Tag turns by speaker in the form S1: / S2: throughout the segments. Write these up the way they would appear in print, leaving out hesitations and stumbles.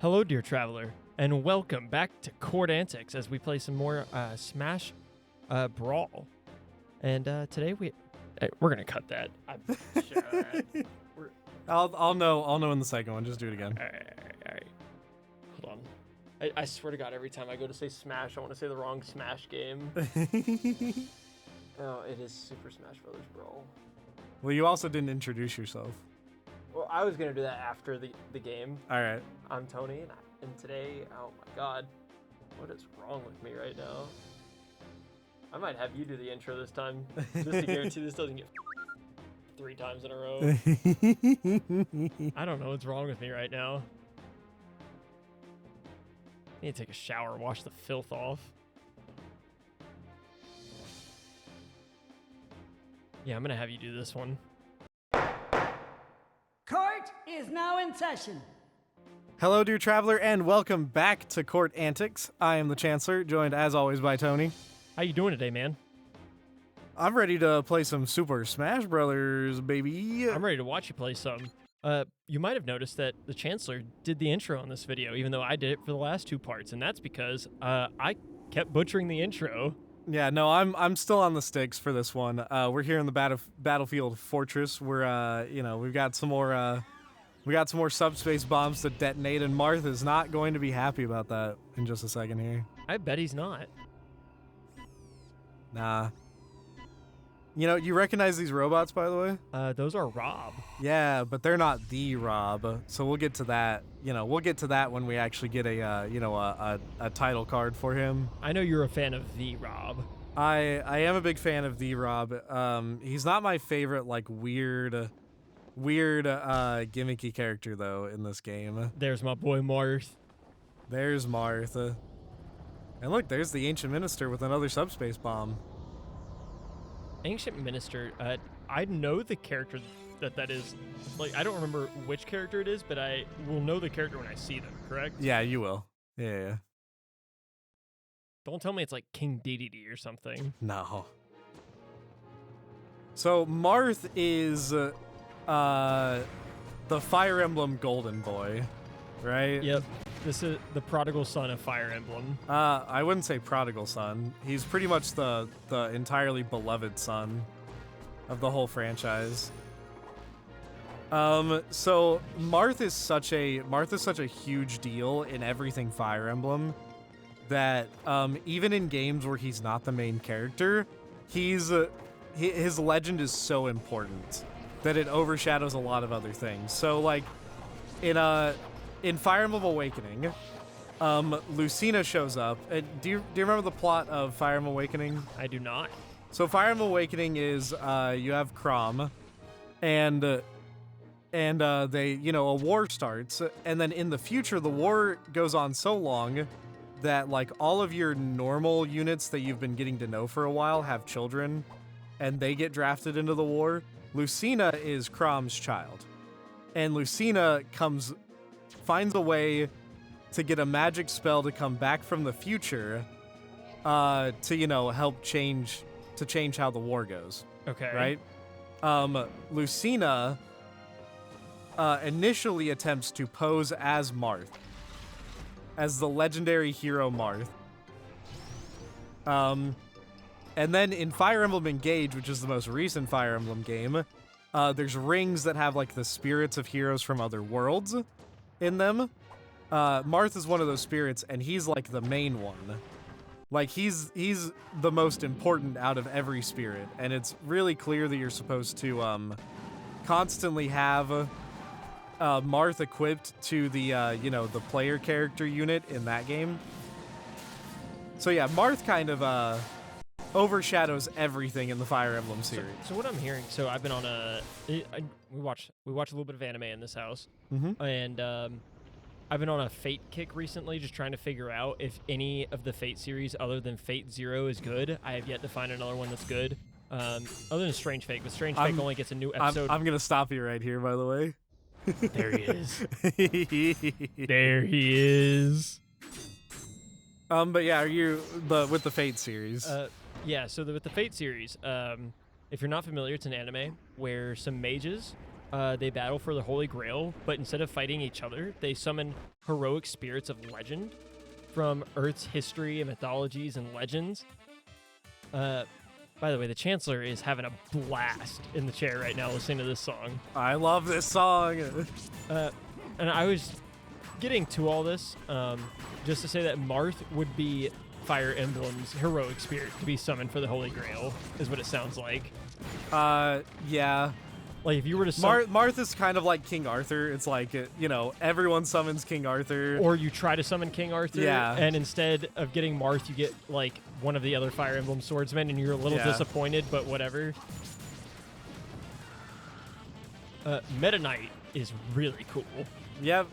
S1: Hello, dear traveler, and welcome back to Court Antics as we play some more Smash Brawl. And today we're gonna cut that. I'm sure that.
S2: I'll know in the second one. Just do it again.
S1: All right. Hold on. I swear to God, every time I go to say Smash, I want to say the wrong Smash game. Oh, it is Super Smash Brothers Brawl.
S2: Well, you also didn't introduce yourself.
S1: Well, I was gonna do that after the game.
S2: All right.
S1: I'm Tony, and today, oh my God, what is wrong with me right now? I might have you do the intro this time, just to guarantee this doesn't get 3 times in a row. I don't know what's wrong with me right now. I need to take a shower, wash the filth off. Yeah, I'm gonna have you do this one.
S3: Court is now in session.
S2: Hello, dear traveler, and welcome back to Court Antics. I am the Chancellor, joined as always by Tony.
S1: How you doing today, man?
S2: I'm ready to play some Super Smash Brothers, baby.
S1: I'm ready to watch you play some. You might have noticed that the Chancellor did the intro on this video, even though I did it for the last 2 parts, and that's because I kept butchering the intro.
S2: Yeah, no, I'm still on the sticks for this one. We're here in the battlefield fortress. We're we've got some more subspace bombs to detonate, and Marth is not going to be happy about that in just a second here.
S1: I bet he's not.
S2: Nah. You know, you recognize these robots, by the way?
S1: Those are Rob.
S2: Yeah, but they're not the Rob. So we'll get to that. We'll get to that when we actually get a title card for him.
S1: I know you're a fan of the Rob.
S2: I am a big fan of the Rob. He's not my favorite, like, weird gimmicky character, though, in this game.
S1: There's my boy Marth.
S2: There's Marth. And look, there's the Ancient Minister with another subspace bomb.
S1: Ancient Minister, I know the character that is. Like, I don't remember which character it is, but I will know the character when I see them, correct?
S2: Yeah, you will. Yeah.
S1: Don't tell me it's like King Dedede or something.
S2: No. So, Marth is the Fire Emblem Golden Boy, right?
S1: Yep. This is the prodigal son of Fire Emblem.
S2: I wouldn't say prodigal son. He's pretty much the entirely beloved son of the whole franchise. So Marth is such a huge deal in everything Fire Emblem that even in games where he's not the main character, his legend is so important that it overshadows a lot of other things. So like in Fire Emblem Awakening, Lucina shows up. Do you remember the plot of Fire Emblem Awakening?
S1: I do not.
S2: So Fire Emblem Awakening is you have Chrom, and they a war starts, and then in the future the war goes on so long that like all of your normal units that you've been getting to know for a while have children, and they get drafted into the war. Lucina is Chrom's child, and Lucina finds a way to get a magic spell to come back from the future to help change how the war goes.
S1: Okay.
S2: Right? Lucina initially attempts to pose as Marth, as the legendary hero Marth. And then in Fire Emblem Engage, which is the most recent Fire Emblem game, there's rings that have like the spirits of heroes from other worlds in them. Marth is one of those spirits, and he's like the main one. Like he's the most important out of every spirit, and it's really clear that you're supposed to constantly have Marth equipped to the the player character unit in that game. So yeah, Marth kind of overshadows everything in the Fire Emblem series.
S1: So what I'm hearing, so I've been on we watch a little bit of anime in this house, and I've been on a Fate kick recently, just trying to figure out if any of the Fate series other than Fate Zero is good. I have yet to find another one that's good, other than Strange Fate, but Strange Fate only gets a new episode.
S2: I'm gonna stop you right here, by the way.
S1: There he is. There he is.
S2: But yeah, with the Fate series?
S1: Yeah, so with the Fate series, if you're not familiar, it's an anime where some mages they battle for the Holy Grail, but instead of fighting each other, they summon heroic spirits of legend from Earth's history and mythologies and legends. By the way, the Chancellor is having a blast in the chair right now listening to this song.
S2: I love this song.
S1: And I was getting to all this just to say that Marth would be Fire Emblem's heroic spirit to be summoned for the Holy Grail, is what it sounds like.
S2: Yeah.
S1: Like, if you were to summon...
S2: Martha's kind of like King Arthur. It's like, everyone summons King Arthur.
S1: Or you try to summon King Arthur,
S2: yeah.
S1: And instead of getting Marth, you get, like, one of the other Fire Emblem swordsmen, and you're a little disappointed, but whatever. Meta Knight is really cool.
S2: Yep.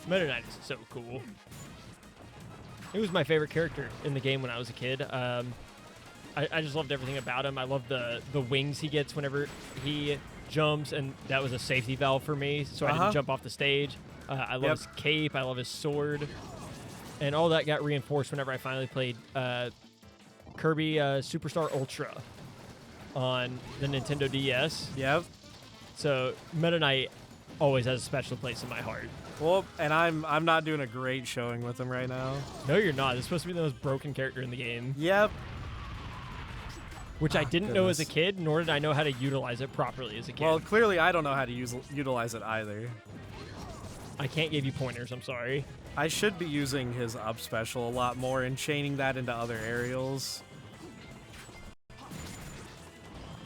S1: Meta Knight is so cool. He was my favorite character in the game when I was a kid. I just loved everything about him. I love the wings he gets whenever he jumps, and that was a safety valve for me, so I didn't jump off the stage. I love his cape. I love his sword. And all that got reinforced whenever I finally played Kirby Superstar Ultra on the Nintendo DS.
S2: Yep.
S1: So Meta Knight always has a special place in my heart.
S2: Well, and I'm not doing a great showing with him right now.
S1: No, you're not. It's supposed to be the most broken character in the game.
S2: Yep.
S1: Which I didn't know as a kid, nor did I know how to utilize it properly as a kid.
S2: Well, clearly I don't know how to utilize it either.
S1: I can't give you pointers, I'm sorry.
S2: I should be using his up special a lot more and chaining that into other aerials.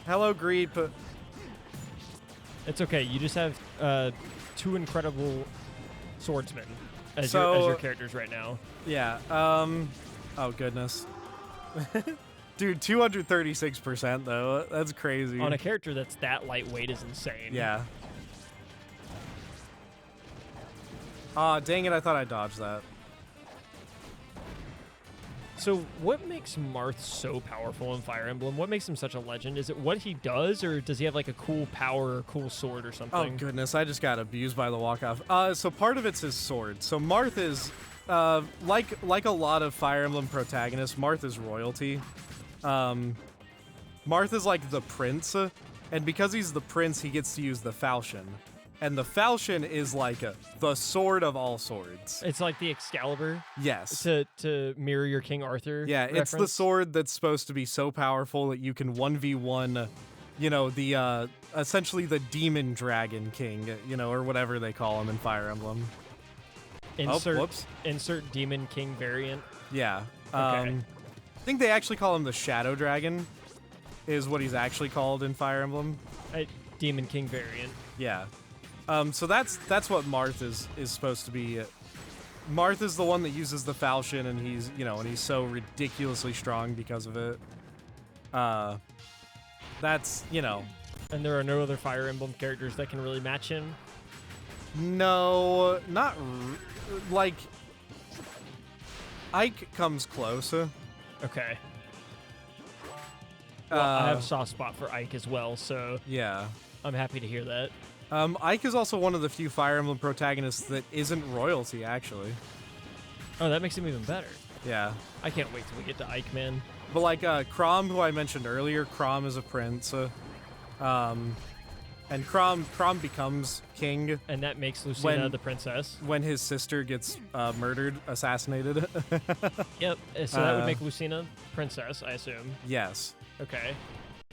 S2: Hello, Greep.
S1: It's okay. You just have two incredible swordsmen as your characters right now.
S2: Yeah. Oh, goodness. Dude, 236% though. That's crazy.
S1: On a character that's that lightweight is insane.
S2: Yeah. Aw, dang it, I thought I dodged that.
S1: So what makes Marth so powerful in Fire Emblem? What makes him such a legend? Is it what he does, or does he have like a cool power or cool sword or something?
S2: Oh, goodness, I just got abused by the walk-off. So part of it's his sword. So Marth is, like a lot of Fire Emblem protagonists, Marth is royalty. Marth is like the prince, and because he's the prince, he gets to use the falchion. And the falchion is like the sword of all swords.
S1: It's like the Excalibur?
S2: Yes.
S1: To mirror your King Arthur reference?
S2: It's the sword that's supposed to be so powerful that you can 1v1, the, essentially the demon dragon king, or whatever they call him in Fire Emblem.
S1: Insert demon king variant.
S2: Yeah.
S1: Okay.
S2: I think they actually call him the Shadow Dragon, is what he's actually called in Fire Emblem.
S1: Demon King variant.
S2: Yeah. So that's what Marth is supposed to be. Marth is the one that uses the falchion, and he's so ridiculously strong because of it. That's.
S1: And there are no other Fire Emblem characters that can really match him?
S2: No, not like Ike comes close.
S1: Okay. Well, I have a soft spot for Ike as well, so
S2: yeah,
S1: I'm happy to hear that.
S2: Ike is also one of the few Fire Emblem protagonists that isn't royalty, actually.
S1: Oh, that makes him even better.
S2: Yeah.
S1: I can't wait till we get to Ike, man.
S2: But like Chrom, who I mentioned earlier, Chrom is a prince. And Chrom becomes king.
S1: And that makes Lucina the princess.
S2: When his sister gets assassinated.
S1: Yep, so that would make Lucina princess, I assume.
S2: Yes.
S1: Okay.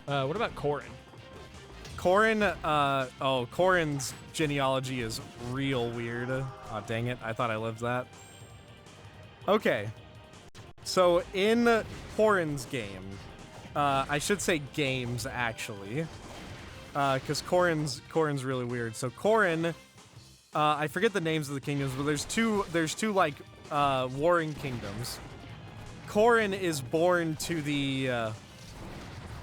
S1: What about Corrin?
S2: Corrin's genealogy is real weird. Aw, dang it, I thought I lived that. Okay. So in Corrin's game, I should say games, actually. Because Corrin's really weird. So Corrin, I forget the names of the kingdoms, but there's two like warring kingdoms. Corrin is born to the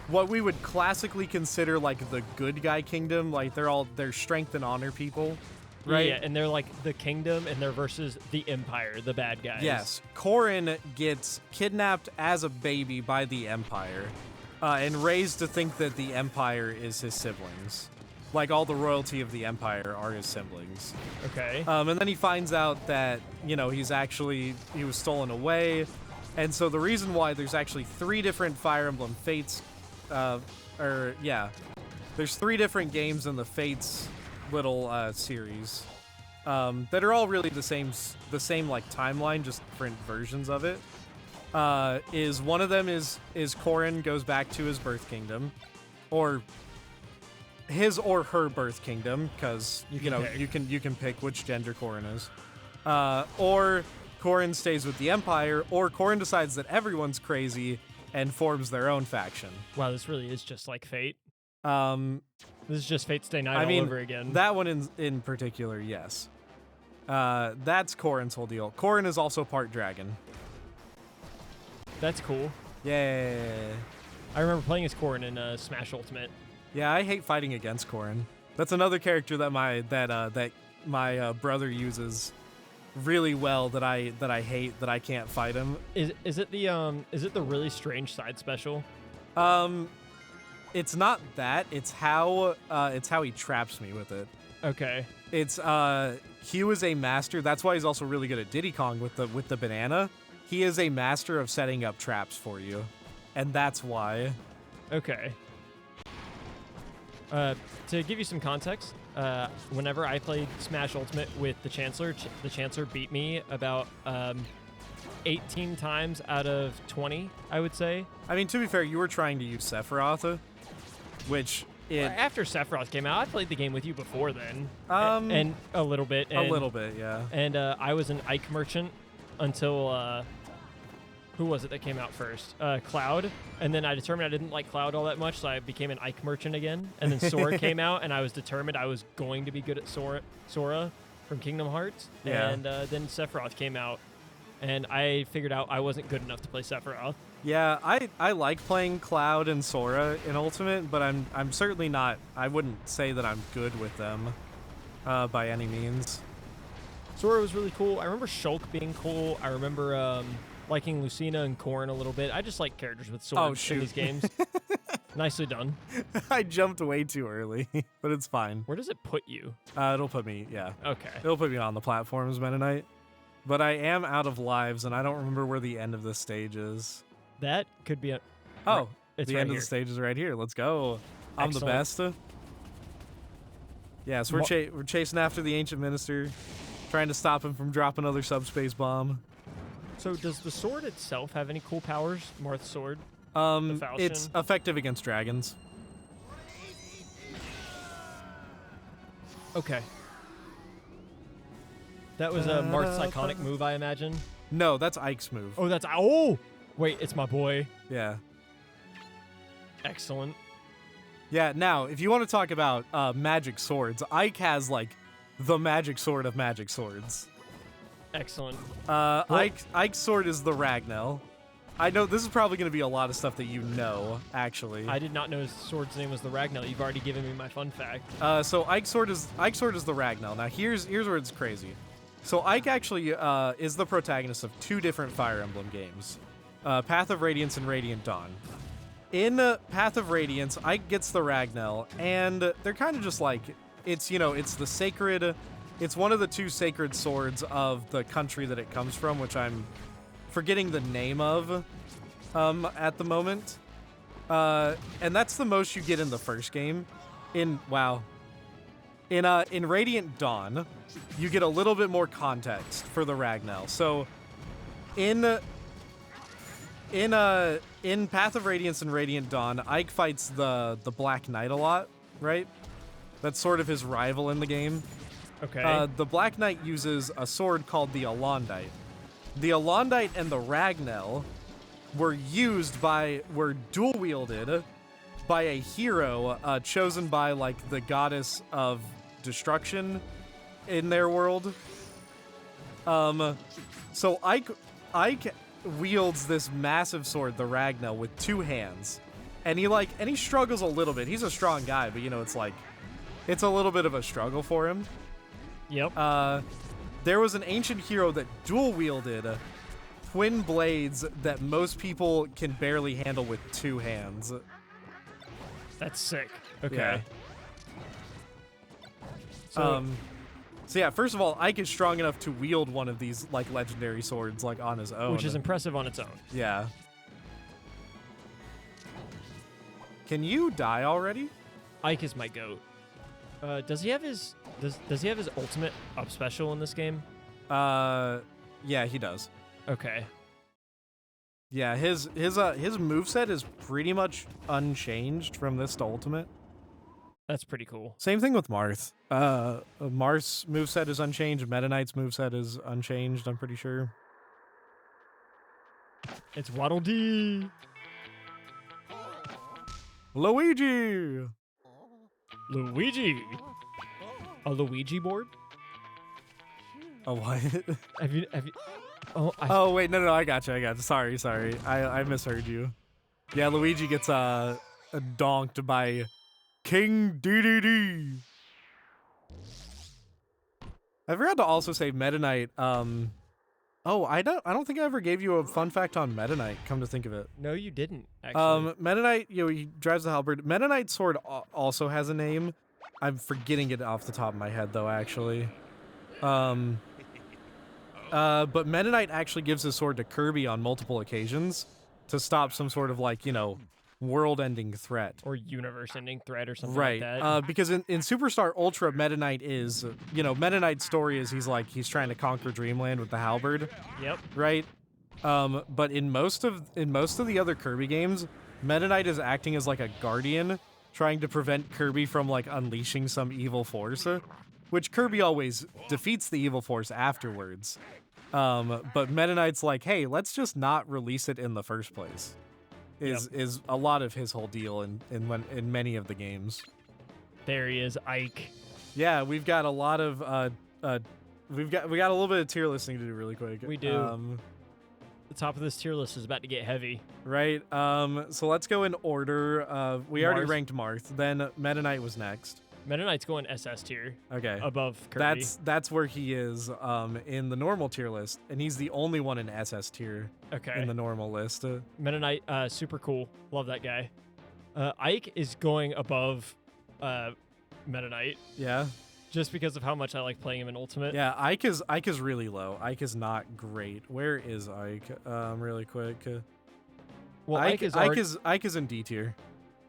S2: what we would classically consider like the good guy kingdom. Like they're strength and honor people, right?
S1: Yeah, and they're like the kingdom, and they're versus the Empire, the bad guys.
S2: Yes, Corrin gets kidnapped as a baby by the Empire. And raised to think that the Empire is his siblings. Like, all the royalty of the Empire are his siblings.
S1: Okay.
S2: And then he finds out that, he was stolen away. And so the reason why there's actually 3 different Fire Emblem fates, There's 3 different games in the Fates little series that are all really the same like timeline, just different versions of it. Is one of them is Corrin goes back to his birth kingdom, or his or her birth kingdom, because you can pick which gender Corrin is, or Corrin stays with the Empire, or Corrin decides that everyone's crazy and forms their own faction.
S1: Wow, this really is just like Fate.
S2: This
S1: is just Fate Stay Night all over again.
S2: That one in particular, yes. That's Corrin's whole deal. Corrin is also part dragon.
S1: That's cool.
S2: Yeah.
S1: I remember playing as Corrin in Smash Ultimate.
S2: Yeah, I hate fighting against Corrin. That's another character that my brother uses really well that I hate, that I can't fight him.
S1: Is it the really strange side special?
S2: It's not that. It's how he traps me with it.
S1: Okay.
S2: It's he was a master. That's why he's also really good at Diddy Kong with the banana. He is a master of setting up traps for you, and that's why.
S1: Okay. To give you some context, whenever I played Smash Ultimate with the Chancellor beat me about 18 times out of 20, I would say.
S2: I mean, to be fair, you were trying to use Sephiroth, which...
S1: After Sephiroth came out, I played the game with you before then. And a little bit.
S2: A little bit, yeah.
S1: And I was an Ike merchant until... who was it that came out first? Cloud. And then I determined I didn't like Cloud all that much, so I became an Ike merchant again. And then Sora came out, and I was determined I was going to be good at Sora from Kingdom Hearts.
S2: Yeah.
S1: And then Sephiroth came out, and I figured out I wasn't good enough to play Sephiroth.
S2: Yeah, I like playing Cloud and Sora in Ultimate, but I'm certainly not. I wouldn't say that I'm good with them by any means.
S1: Sora was really cool. I remember Shulk being cool. I remember liking Lucina and Corrin a little bit. I just like characters with swords in these games. Nicely done.
S2: I jumped way too early, but it's fine.
S1: Where does it put you?
S2: It'll put me, yeah.
S1: Okay.
S2: It'll put me on the platforms Mennonite. But I am out of lives, and I don't remember where the end of this stage is.
S1: That could be a...
S2: Oh,
S1: it's
S2: the
S1: right
S2: end
S1: here.
S2: of the stage is right here. Let's go. I'm
S1: Excellent.
S2: the best. Yeah, so we're chasing after the Ancient Minister, trying to stop him from dropping another subspace bomb.
S1: So does the sword itself have any cool powers? Marth's sword?
S2: It's effective against dragons.
S1: Okay. That was Marth's iconic move, I imagine.
S2: No, that's Ike's move.
S1: Oh, that's... Oh! Wait, it's my boy.
S2: Yeah.
S1: Excellent.
S2: Yeah, now, if you want to talk about magic swords, Ike has, like, the magic sword of magic swords.
S1: Excellent.
S2: Ike's sword is the Ragnell. I know this is probably going to be a lot of stuff that you know, actually.
S1: I did not know his sword's name was the Ragnell. You've already given me my fun fact.
S2: So Ike's sword is the Ragnell. Now, here's where it's crazy. So Ike actually is the protagonist of 2 different Fire Emblem games, Path of Radiance and Radiant Dawn. In Path of Radiance, Ike gets the Ragnell, and they're kind of just like, it's the sacred, it's one of the 2 sacred swords of the country that it comes from, which I'm forgetting the name of at the moment. And that's the most you get in the first game. In Radiant Dawn, you get a little bit more context for the Ragnell. So in Path of Radiance and Radiant Dawn, Ike fights the Black Knight a lot, right? That's sort of his rival in the game.
S1: Okay.
S2: The Black Knight uses a sword called the Alondite. The Alondite and the Ragnell were dual wielded by a hero chosen by, like, the goddess of destruction in their world. So Ike wields this massive sword, the Ragnell, with 2 hands, and he struggles a little bit. He's a strong guy, but it's a little bit of a struggle for him.
S1: Yep.
S2: There was an ancient hero that dual wielded twin blades that most people can barely handle with 2 hands.
S1: That's sick. Okay.
S2: Yeah.
S1: So
S2: yeah, first of all, Ike is strong enough to wield one of these, like, legendary swords, like, on his own.
S1: which is impressive on its own.
S2: Yeah. Can you die already?
S1: Ike is my goat. Does he have his ultimate up special in this game?
S2: Yeah, he does.
S1: Okay.
S2: Yeah, his moveset is pretty much unchanged from this to ultimate.
S1: That's pretty cool.
S2: Same thing with Marth. Marth's moveset is unchanged. Meta Knight's moveset is unchanged, I'm pretty sure.
S1: It's Waddle Dee.
S2: Luigi!
S1: Luigi. A Luigi board?
S2: Oh, what?
S1: Have you
S2: Oh, wait, no, I got you. Sorry. I misheard you. Yeah, Luigi gets donked by King DDD. I forgot to also say Meta Knight. Oh, I don't think I ever gave you a fun fact on Meta Knight, come to think of it.
S1: No, you didn't, actually.
S2: Meta Knight, he drives the halberd. Meta Knight's sword also has a name. I'm forgetting it off the top of my head, though, actually. But Meta Knight actually gives his sword to Kirby on multiple occasions to stop some sort of, like, world-ending threat.
S1: Or universe-ending threat or something
S2: Right.
S1: like that.
S2: Because in Superstar Ultra, Meta Knight is, Meta Knight's story is he's trying to conquer Dreamland with the halberd.
S1: Yep.
S2: Right? But in most of the other Kirby games, Meta Knight is acting as like a guardian, trying to prevent Kirby from like unleashing some evil force, which Kirby always defeats the evil force afterwards. But Meta Knight's like, hey, let's just not release it in the first place. Is a lot of his whole deal in many of the games.
S1: There he is, Ike.
S2: Yeah, we've got a lot of we got a little bit of tier listing to do really quick.
S1: We do. The top of this tier list is about to get heavy.
S2: Right. So let's go in order. We already
S1: Marth.
S2: ranked Marth. Then Meta Knight was next.
S1: Meta Knight's going SS tier.
S2: Okay.
S1: Above Kirby.
S2: That's where he is in the normal tier list, and he's the only one in SS tier.
S1: Okay.
S2: In the normal list.
S1: Meta Knight, super cool. Love that guy. Ike is going above Meta Knight.
S2: Yeah.
S1: Just because of how much I like playing him in Ultimate.
S2: Yeah, Ike is really low. Ike is not great. Where is Ike? Really quick.
S1: Well,
S2: Ike is in D tier.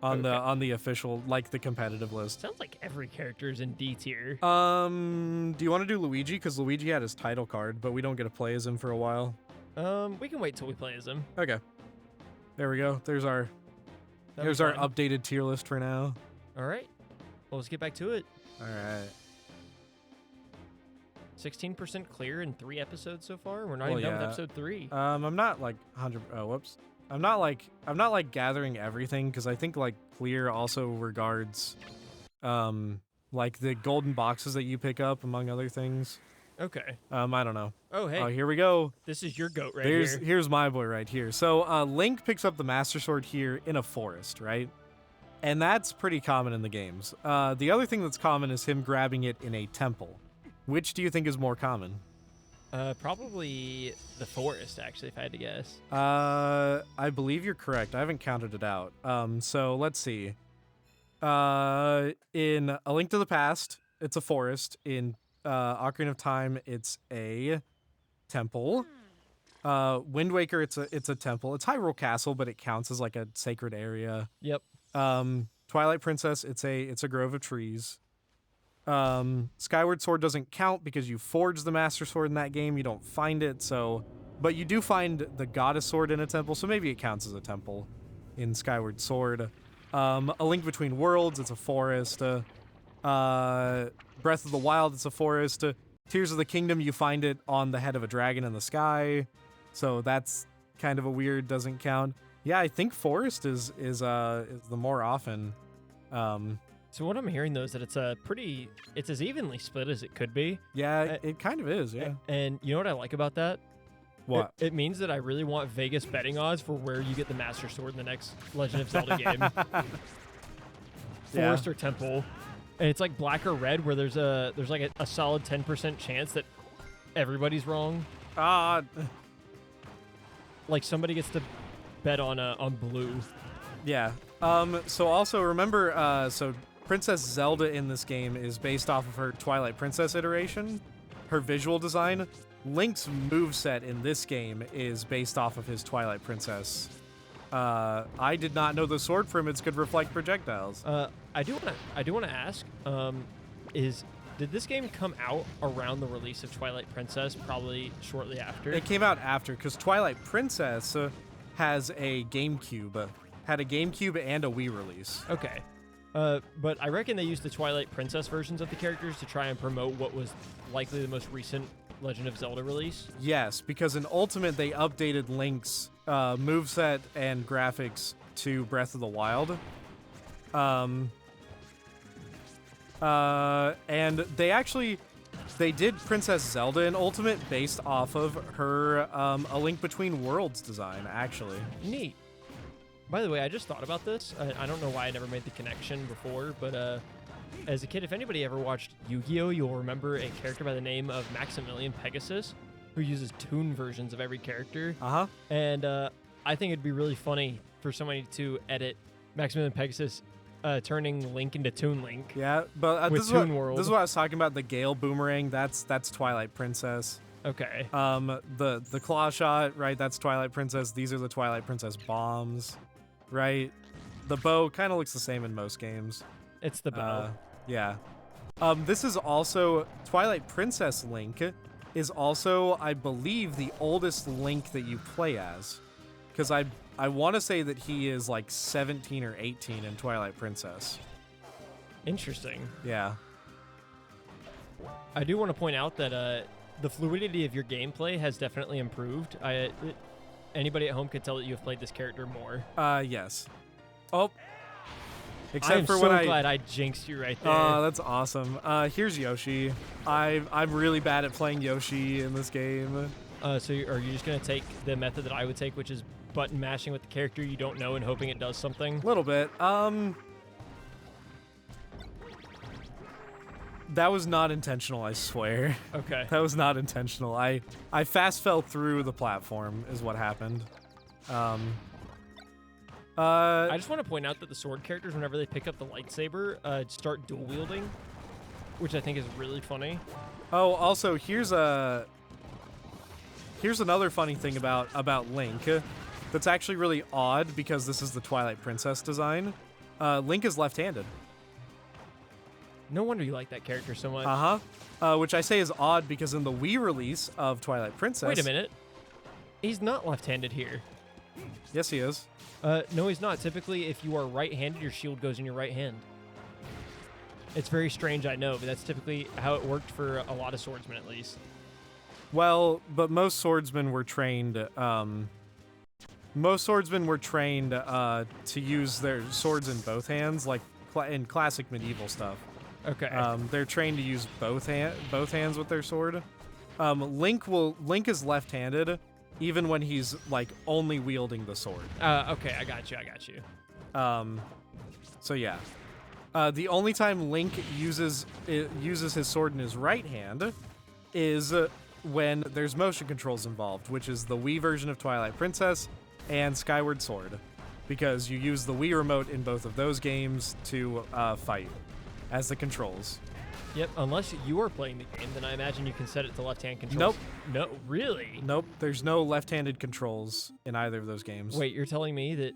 S2: On the official, like, the competitive list.
S1: Sounds like every character is in D tier.
S2: Do you want to do Luigi? Because Luigi had his title card, but we don't get to play as him for a while.
S1: We can wait till we play as him.
S2: Okay. There we go. There's our updated tier list for now.
S1: All right. Well, let's get back to it.
S2: All right.
S1: 16% clear in 3 episodes so far. We're not even done with episode 3.
S2: I'm not like 100. Oh, whoops. I'm not like gathering everything because I think like clear also regards, like the golden boxes that you pick up among other things.
S1: Okay.
S2: I don't know.
S1: Oh, hey.
S2: Oh, here we go.
S1: This is your goat here.
S2: Here's my boy right here. So Link picks up the Master Sword here in a forest, right? And that's pretty common in the games. The other thing that's common is him grabbing it in a temple. Which do you think is more common?
S1: Probably the forest, actually, if I had to guess.
S2: I believe you're correct. I haven't counted it out. So let's see. In A Link to the Past, it's a forest. In Ocarina of Time, it's a temple. Wind Waker, it's a temple. It's Hyrule Castle, but it counts as like a sacred area.
S1: Yep.
S2: Twilight Princess, it's a grove of trees. Skyward Sword doesn't count because you forged the Master Sword in that game. You don't find it, but you do find the Goddess Sword in a temple, so maybe it counts as a temple in Skyward Sword. A Link Between Worlds, it's a forest. Breath of the Wild, it's a forest. Tears of the Kingdom, you find it on the head of a dragon in the sky, so that's kind of a weird, doesn't count. Yeah, I think forest is the more often.
S1: So what I'm hearing, though, is that it's as evenly split as it could be.
S2: Yeah, it kind of is, yeah.
S1: And you know what I like about that?
S2: What?
S1: It means that I really want Vegas betting odds for where you get the Master Sword in the next Legend of Zelda game. Forest or temple. And it's like black or red, where there's like a solid 10% chance that everybody's wrong. Like somebody gets to bet on blue.
S2: Yeah. So also remember, so Princess Zelda in this game is based off of her Twilight Princess iteration, her visual design. Link's moveset in this game is based off of his Twilight Princess. I did not know the sword from it could reflect projectiles.
S1: I do want to ask, did this game come out around the release of Twilight Princess, probably shortly after?
S2: It came out after, because Twilight Princess had a GameCube and a Wii release.
S1: Okay. But I reckon they used the Twilight Princess versions of the characters to try and promote what was likely the most recent Legend of Zelda release.
S2: Yes, because in Ultimate they updated Link's moveset and graphics to Breath of the Wild. And they did Princess Zelda in Ultimate based off of her A Link Between Worlds design, actually.
S1: Neat. By the way, I just thought about this. I don't know why I never made the connection before, but as a kid, if anybody ever watched Yu-Gi-Oh!, you'll remember a character by the name of Maximilian Pegasus, who uses toon versions of every character.
S2: Uh-huh.
S1: And I think it'd be really funny for somebody to edit Maximilian Pegasus turning Link into Toon Link.
S2: Yeah, but
S1: with
S2: this
S1: Toon World.
S2: This is what I was talking about. The Gale Boomerang, that's Twilight Princess.
S1: Okay.
S2: The Claw Shot, right? That's Twilight Princess. These are the Twilight Princess bombs, right? The bow kind of looks the same in most games.
S1: It's the bow.
S2: Yeah. This is also Twilight Princess Link is also, I believe, the oldest Link that you play as, because I want to say that he is like 17 or 18 in Twilight Princess.
S1: Interesting.
S2: Yeah.
S1: I do want to point out that the fluidity of your gameplay has definitely improved. Anybody at home could tell that you have played this character more.
S2: Yes. Oh.
S1: I'm so glad I jinxed you right there.
S2: Oh, that's awesome. Here's Yoshi. I'm really bad at playing Yoshi in this game.
S1: So are you just going to take the method that I would take, which is button mashing with the character you don't know and hoping it does something?
S2: A little bit. That was not intentional, I swear.
S1: Okay.
S2: That was not intentional. I fast fell through the platform is what happened.
S1: I just want to point out that the sword characters, whenever they pick up the lightsaber, start dual wielding, which I think is really funny.
S2: Oh, also here's another funny thing about Link that's actually really odd, because this is the Twilight Princess design. Link is left-handed.
S1: No wonder you like that character so much.
S2: Which I say is odd because in the Wii release of Twilight Princess...
S1: Wait a minute. He's not left-handed here.
S2: Yes, he is.
S1: No, he's not. Typically, if you are right-handed, your shield goes in your right hand. It's very strange, I know, but that's typically how it worked for a lot of swordsmen, at least.
S2: Well, but most swordsmen were trained... to use their swords in both hands, like in classic medieval stuff.
S1: Okay.
S2: They're trained to use both hands with their sword. Link is left-handed, even when he's like only wielding the sword.
S1: Okay, I got you.
S2: So yeah. The only time Link uses his sword in his right hand is when there's motion controls involved, which is the Wii version of Twilight Princess and Skyward Sword, because you use the Wii remote in both of those games to fight as the controls.
S1: Yep, unless you are playing the game, then I imagine you can set it to left-hand controls.
S2: Nope.
S1: No, really?
S2: Nope, there's no left-handed controls in either of those games.
S1: Wait, you're telling me that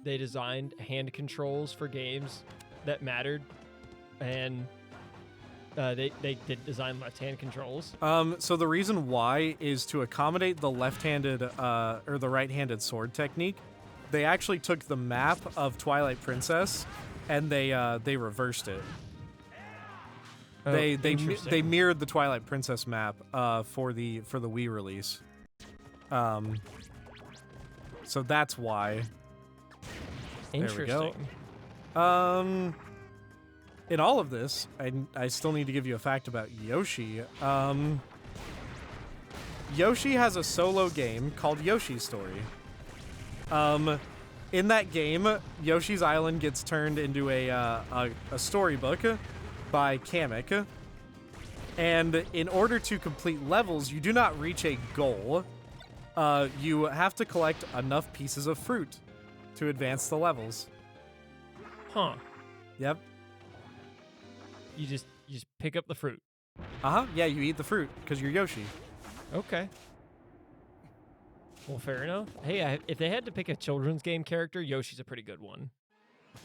S1: they designed hand controls for games that mattered, and they did design left-hand controls?
S2: So the reason why is to accommodate the left-handed or the right-handed sword technique. They actually took the map of Twilight Princess and they reversed it.
S1: Oh,
S2: they mirrored the Twilight Princess map for the Wii release. So that's why.
S1: Interesting.
S2: There we go. In all of this, I still need to give you a fact about Yoshi. Yoshi has a solo game called Yoshi's Story. In that game, Yoshi's Island gets turned into a storybook by Kamek. And in order to complete levels, you do not reach a goal. You have to collect enough pieces of fruit to advance the levels.
S1: Huh.
S2: Yep.
S1: You just pick up the fruit.
S2: Yeah, you eat the fruit because you're Yoshi.
S1: Okay. Well, fair enough. Hey, if they had to pick a children's game character, Yoshi's a pretty good one.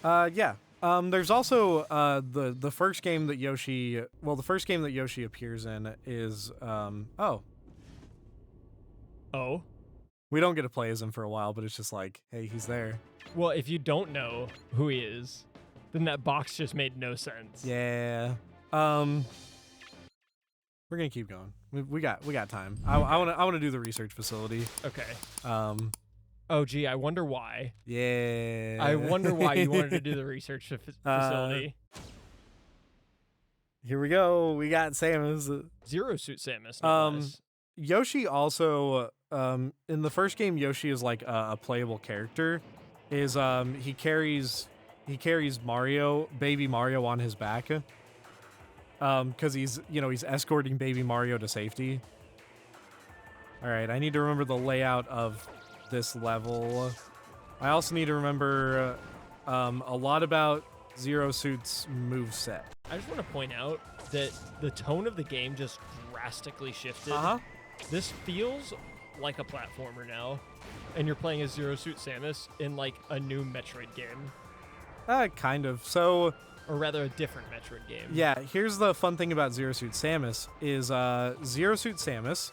S2: Yeah. There's also the first game that Yoshi. Well, the first game that Yoshi appears in is oh.
S1: Oh.
S2: We don't get to play as him for a while, but it's just like, hey, he's there.
S1: Well, if you don't know who he is, then that box just made no sense.
S2: Yeah. We're gonna keep going. We got time. I wanna do the research facility.
S1: Okay. Oh, gee, I wonder why.
S2: Yeah.
S1: I wonder why you wanted to do the research facility.
S2: Here we go. We got Samus.
S1: Zero Suit Samus. No less.
S2: Yoshi also, in the first game, Yoshi is like a playable character. He carries Mario, baby Mario, on his back. Because he's escorting baby Mario to safety. All right, I need to remember the layout of this level. I also need to remember a lot about Zero Suit's moveset.
S1: I just want to point out that the tone of the game just drastically shifted. This feels like a platformer now, and you're playing as Zero Suit Samus in like a new Metroid game.
S2: Kind of. So,
S1: or rather, a different Metroid game.
S2: Yeah, here's the fun thing about Zero Suit Samus is Zero Suit Samus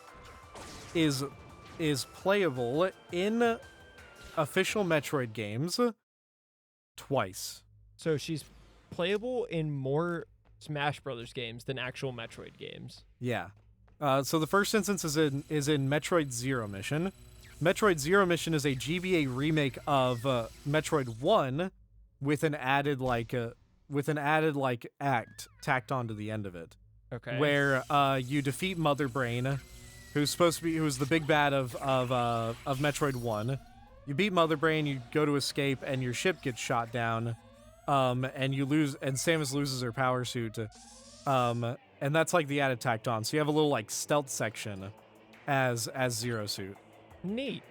S2: is playable in official Metroid games twice.
S1: So she's playable in more Smash Brothers games than actual Metroid games.
S2: Yeah. So the first instance is in Metroid Zero Mission. Metroid Zero Mission is a GBA remake of Metroid 1 with an added act tacked onto the end of it.
S1: Okay.
S2: Where you defeat Mother Brain, who's the big bad of Metroid 1. You beat Mother Brain, you go to escape, and your ship gets shot down. And you lose, and Samus loses her power suit. And that's like the added tacked on. So you have a little like stealth section as Zero Suit.
S1: Neat.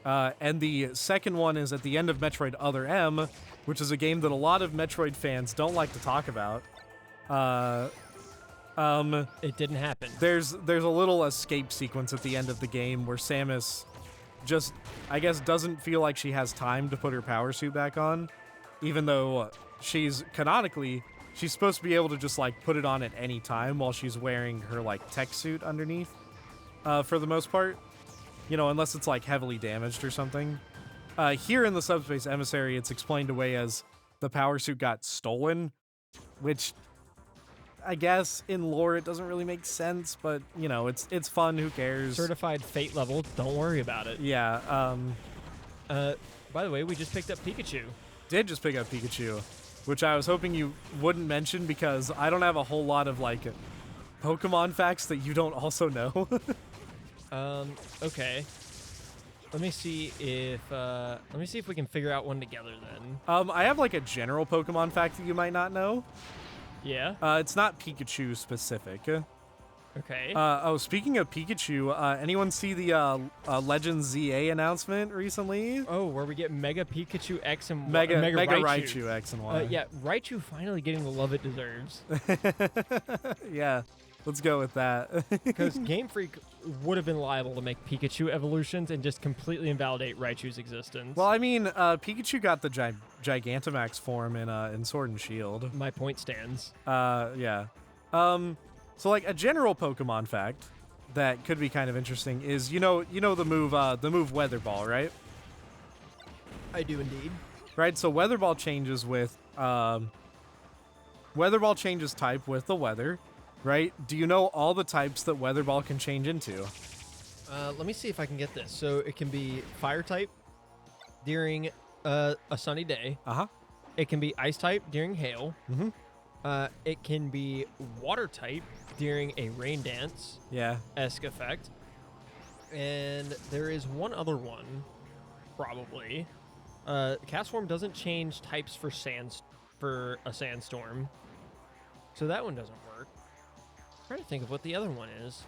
S2: And the second one is at the end of Metroid Other M, which is a game that a lot of Metroid fans don't like to talk about.
S1: It didn't happen.
S2: There's a little escape sequence at the end of the game where Samus just, I guess, doesn't feel like she has time to put her power suit back on, even though she's supposed to be able to just like put it on at any time while she's wearing her like tech suit underneath, for the most part, unless it's like heavily damaged or something. Here in the Subspace Emissary, it's explained away as the power suit got stolen, which I guess in lore it doesn't really make sense, but it's fun. Who cares?
S1: Certified Fate level. Don't worry about it.
S2: Yeah.
S1: By the way, we just picked up Pikachu.
S2: Did just pick up Pikachu, which I was hoping you wouldn't mention because I don't have a whole lot of like Pokemon facts that you don't also know.
S1: Okay. Let me see if we can figure out one together then.
S2: I have like a general Pokemon fact that you might not know.
S1: Yeah.
S2: It's not Pikachu specific.
S1: Okay.
S2: Speaking of Pikachu, anyone see the Legends ZA announcement recently?
S1: Oh, where we get Mega Pikachu X and
S2: Mega
S1: Raichu.
S2: Raichu X and Y.
S1: Yeah, Raichu finally getting the love it deserves.
S2: Yeah, let's go with that.
S1: Because Game Freak would have been liable to make Pikachu evolutions and just completely invalidate Raichu's existence.
S2: Well, I mean, Pikachu got the Gigantamax form in Sword and Shield.
S1: My point stands.
S2: Yeah. So like a general Pokemon fact that could be kind of interesting is the move Weather Ball, right?
S1: I do indeed.
S2: Right, so Weather Ball changes type with the weather, right? Do you know all the types that Weather Ball can change into?
S1: Let me see if I can get this. So it can be Fire type during a sunny day. It can be Ice type during hail. It can be Water type during a rain dance.
S2: Yeah.
S1: Esque effect. And there is one other one, probably. Cast form doesn't change types for a sandstorm. So that one doesn't work. I'm trying to think of what the other one is.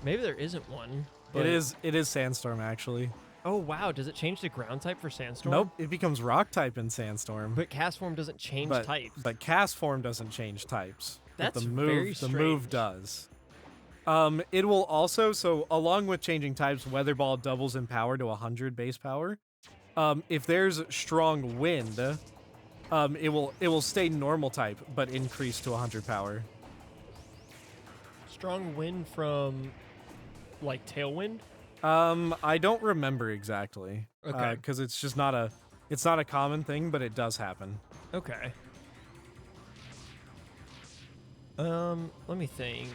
S1: Maybe there isn't one.
S2: It is Sandstorm, actually.
S1: Oh, wow. Does it change the ground type for Sandstorm?
S2: Nope, it becomes Rock type in Sandstorm.
S1: But Cast form doesn't change types.
S2: But Cast form doesn't change types.
S1: That's
S2: the
S1: very
S2: strange. The move does. It will also, so along with changing types, Weather Ball doubles in power to 100 base power. If there's strong wind, it will stay normal type, but increase to 100 power.
S1: Strong wind from, like, Tailwind?
S2: I don't remember exactly.
S1: Okay.
S2: Because it's just not a common thing, but it does happen.
S1: Okay. Let me think.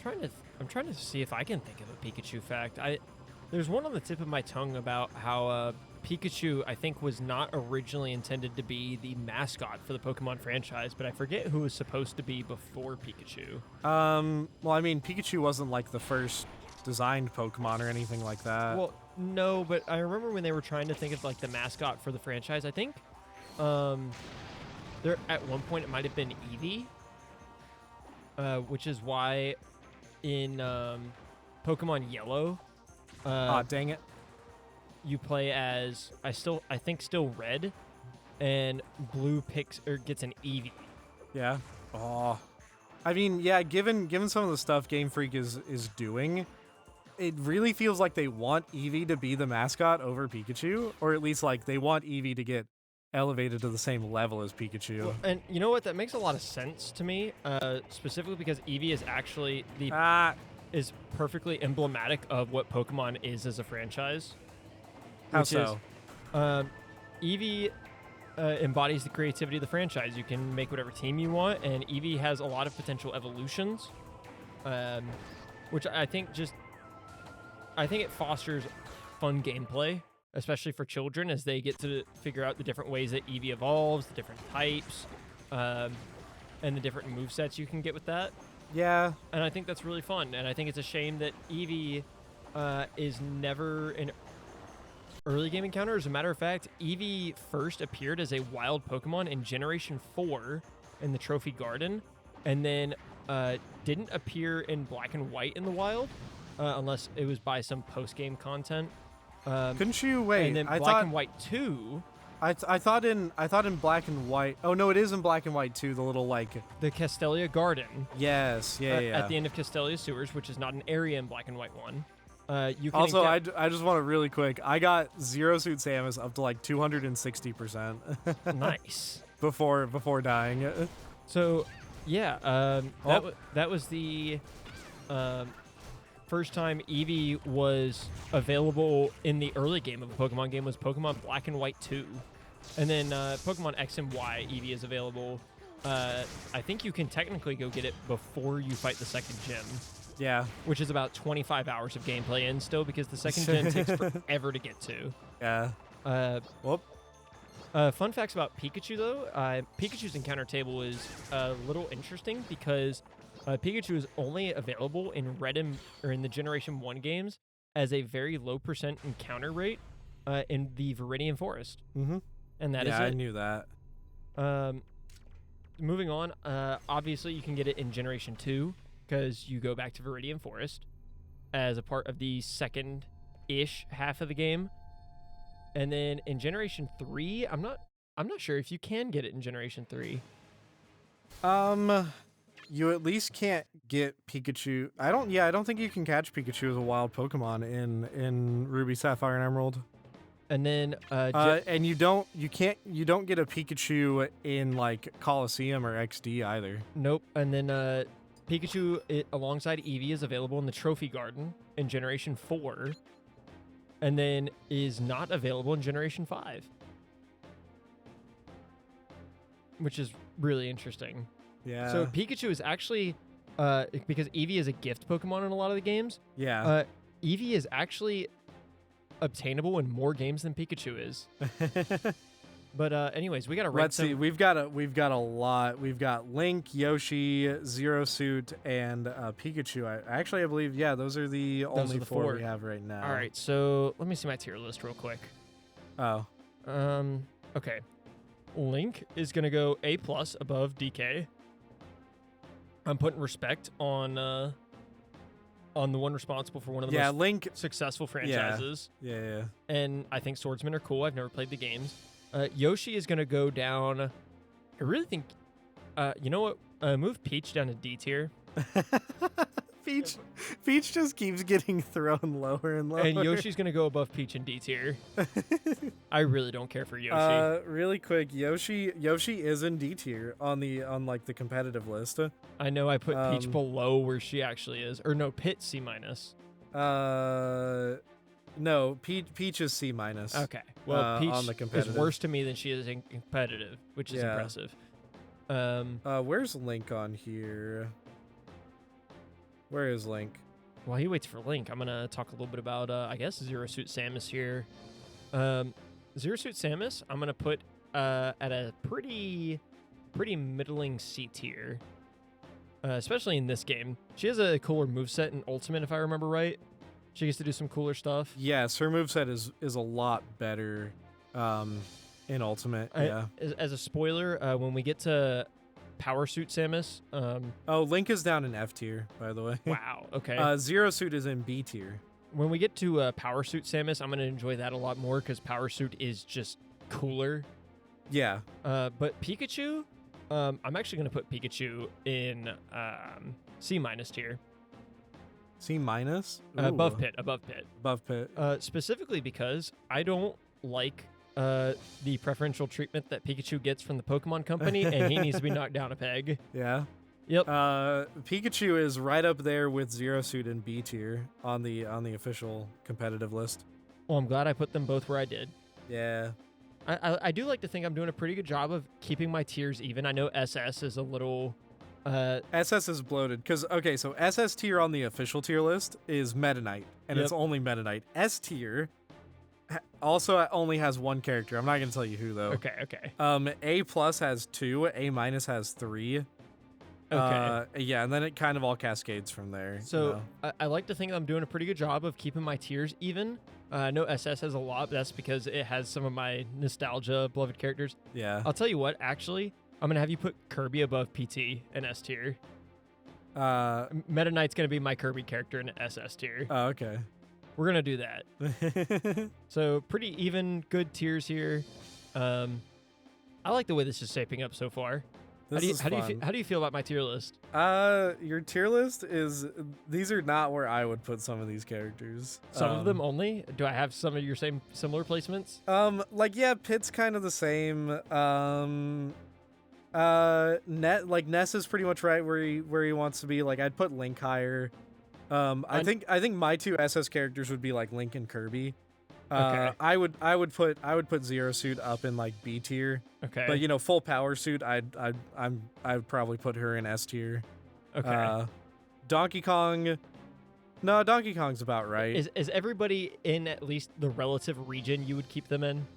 S1: I'm trying to see if I can think of a Pikachu fact. There's one on the tip of my tongue about how Pikachu, I think, was not originally intended to be the mascot for the Pokemon franchise, but I forget who was supposed to be before Pikachu.
S2: Well, I mean, Pikachu wasn't like the first designed Pokemon or anything like that.
S1: Well, no, but I remember when they were trying to think of like the mascot for the franchise. I think, there at one point it might have been Eevee, which is why in Pokemon Yellow,
S2: dang it.
S1: you play as I think still Red, and Blue gets an Eevee.
S2: Yeah. Oh. I mean, yeah, given some of the stuff Game Freak is doing, it really feels like they want Eevee to be the mascot over Pikachu, or at least like they want Eevee to get elevated to the same level as Pikachu.
S1: Well, and you know what? That makes a lot of sense to me, specifically because Eevee is actually is perfectly emblematic of what Pokemon is as a franchise.
S2: How so?
S1: Eevee embodies the creativity of the franchise. You can make whatever team you want, and Eevee has a lot of potential evolutions, which I think it fosters fun gameplay, especially for children as they get to figure out the different ways that Eevee evolves, the different types, and the different movesets you can get with that.
S2: Yeah.
S1: And I think that's really fun, and I think it's a shame that Eevee is never an early game encounter. As a matter of fact, Eevee first appeared as a wild Pokemon in Generation 4 in the Trophy Garden, and then didn't appear in Black and White in the wild, unless it was by some post-game content.
S2: Couldn't you wait?
S1: And then Black and White 2.
S2: I thought in Black and White. Oh no, it is in Black and White too. The little like
S1: the Castelia Garden.
S2: Yes, yeah.
S1: At the end of Castelia Sewers, which is not an area in Black and White 1. You can
S2: also, I just want to really quick. I got Zero Suit Samus up to like 260%.
S1: Nice.
S2: Before dying.
S1: So, yeah, that was the first time Eevee was available in the early game of a Pokemon game was Pokemon Black and White 2. And then Pokemon X and Y Eevee is available. I think you can technically go get it before you fight the second gym.
S2: Yeah.
S1: Which is about 25 hours of gameplay in still, because the second gen takes forever to get to.
S2: Yeah.
S1: Fun facts about Pikachu, though. Pikachu's encounter table is a little interesting because Pikachu is only available in in the Generation 1 games as a very low % encounter rate in the Viridian Forest.
S2: Mm-hmm.
S1: And that is it.
S2: Yeah, I knew that.
S1: Moving on, obviously you can get it in Generation 2 because you go back to Viridian Forest as a part of the second-ish half of the game. And then in Generation 3, I'm not sure if you can get it in Generation 3.
S2: You at least can't get Pikachu. I don't think you can catch Pikachu as a wild Pokemon in Ruby, Sapphire, and Emerald.
S1: And then
S2: and you don't get a Pikachu in like Coliseum or XD either.
S1: Nope. And then Pikachu alongside Eevee is available in the Trophy Garden in Generation 4, and then is not available in Generation 5, which is really interesting.
S2: Yeah.
S1: So Pikachu is actually, because Eevee is a gift Pokemon in a lot of the games.
S2: Yeah.
S1: Eevee is actually obtainable in more games than Pikachu is. But anyways, we got to rank.
S2: Let's see. We've got a lot. We've got Link, Yoshi, Zero Suit, and Pikachu. I believe those are the only four we have right now.
S1: All right. So let me see my tier list real quick.
S2: Oh.
S1: Okay. Link is gonna go A+ above DK. I'm putting respect on the one responsible for one of the most
S2: Link
S1: successful franchises.
S2: Yeah.
S1: And I think swordsmen are cool. I've never played the games. Yoshi is going to go down. I really think, you know what? Move Peach down to D tier.
S2: Peach just keeps getting thrown lower and lower.
S1: And Yoshi's gonna go above Peach in D tier. I really don't care for Yoshi.
S2: Really quick, Yoshi is in D tier on the competitive list.
S1: I know I put Peach below where she actually is, or no, Pit C minus.
S2: No, Peach is C minus.
S1: Okay, well, Peach
S2: on the
S1: is
S2: competitive.
S1: worse to me than she is in competitive, which is impressive.
S2: Where's Link on here? Where is Link?
S1: While he waits for Link, I'm gonna talk a little bit about I guess Zero Suit Samus here. Zero Suit Samus, I'm gonna put at a pretty middling C tier, especially in this game. She has a cooler moveset in Ultimate, if I remember right. She gets to do some cooler stuff.
S2: Yes, her moveset is a lot better in Ultimate. Yeah.
S1: As a spoiler, when we get to Power Suit Samus,
S2: Link is down in F tier, by the way.
S1: Wow. Okay.
S2: Zero Suit is in B tier.
S1: When we get to Power Suit Samus, I'm gonna enjoy that a lot more because Power Suit is just cooler.
S2: Yeah.
S1: But Pikachu, I'm actually gonna put Pikachu in C minus tier.
S2: C minus?
S1: Above Pit.
S2: Above Pit.
S1: Specifically because I don't like the preferential treatment that Pikachu gets from the Pokemon Company, and he needs to be knocked down a peg.
S2: Yeah.
S1: Yep.
S2: Pikachu is right up there with Zero Suit in B tier on the official competitive list.
S1: Well, I'm glad I put them both where I did.
S2: Yeah.
S1: I do like to think I'm doing a pretty good job of keeping my tiers even. I know SS is a little...
S2: SS is bloated because so SS tier on the official tier list is Meta Knight, and it's only Meta Knight. S tier also only has one character. I'm not gonna tell you who though.
S1: Okay.
S2: A plus has 2, A minus has 3.
S1: Okay.
S2: Yeah, and then it kind of all cascades from there.
S1: So I like to think I'm doing a pretty good job of keeping my tiers even. I know SS has a lot, but that's because it has some of my nostalgia beloved characters.
S2: Yeah.
S1: I'll tell you what, actually, I'm going to have you put Kirby above PT in S tier. Meta Knight's going to be my Kirby character in SS tier.
S2: Oh, okay.
S1: We're going to do that. So pretty even, good tiers here. I like the way this is shaping up so far. How do you feel about my tier list?
S2: Your tier list these are not where I would put some of these characters.
S1: Some of them only? Do I have some of your similar placements?
S2: Pit's kind of the same. Ness is pretty much right where he wants to be. Like, I'd put Link higher. I think my two SS characters would be like Link and Kirby.
S1: Okay.
S2: I would put Zero Suit up in like B tier.
S1: Okay.
S2: But full Power Suit, I'd probably put her in S tier.
S1: Okay.
S2: Donkey Kong. No, Donkey Kong's about right.
S1: Is everybody in at least the relative region you would keep them in?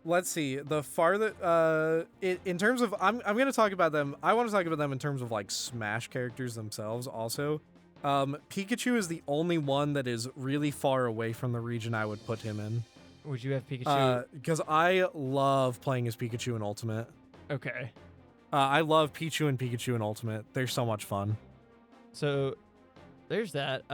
S2: Let's see. The farther in terms of I'm going to talk about them. I want to talk about them in terms of like Smash characters themselves also. Pikachu is the only one that is really far away from the region I would put him in.
S1: Would you have Pikachu?
S2: Because I love playing as Pikachu in Ultimate.
S1: Okay.
S2: I love Pichu and Pikachu in Ultimate. They're so much fun.
S1: So, there's that.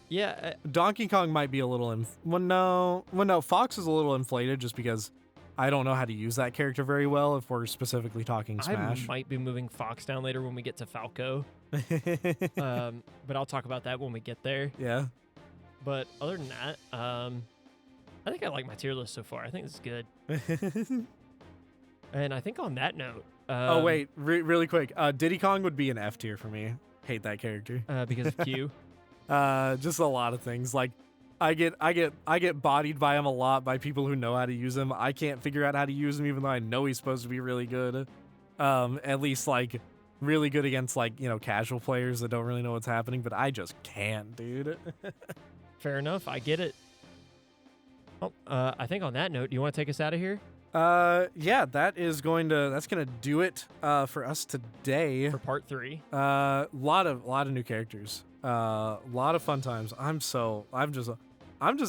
S1: Yeah.
S2: Donkey Kong might be a little... no, Fox is a little inflated just because I don't know how to use that character very well if we're specifically talking Smash.
S1: I might be moving Fox down later when we get to Falco. But I'll talk about that when we get there.
S2: Yeah.
S1: But other than that, I think I like my tier list so far. I think this is good. And I think on that note...
S2: oh, wait. Really quick. Diddy Kong would be an F tier for me. Hate that character.
S1: Because of Q?
S2: Just a lot of things. Like, I get bodied by him a lot by people who know how to use him. I can't figure out how to use him even though I know he's supposed to be really good. At least, like, really good against, like, casual players that don't really know what's happening, but I just can't, dude.
S1: Fair enough. I get it. Well, I think on that note, do you want to take us out of here?
S2: Yeah, that's gonna do it for us today.
S1: For part 3.
S2: Lot of new characters. Lot of fun times. I'm just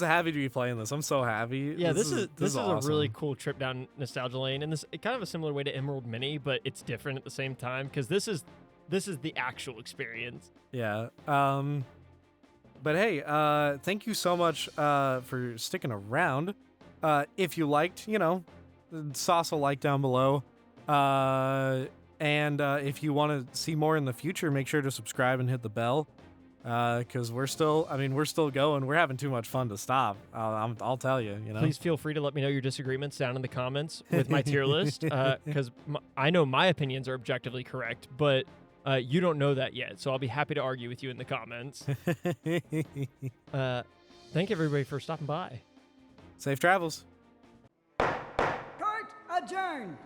S2: happy to be playing this. I'm so happy.
S1: Yeah, this is
S2: awesome.
S1: a really cool trip down nostalgia lane, and this kind of a similar way to Emerald Mini, but it's different at the same time because this is the actual experience.
S2: Yeah. But hey, thank you so much for sticking around. If you liked, sauce a like down below. And if you want to see more in the future, make sure to subscribe and hit the bell. Because we're still going. We're having too much fun to stop. I'll tell you, you know.
S1: Please feel free to let me know your disagreements down in the comments with my tier list, because I know my opinions are objectively correct, but you don't know that yet. So I'll be happy to argue with you in the comments. Thank everybody for stopping by.
S2: Safe travels.
S3: Court adjourned.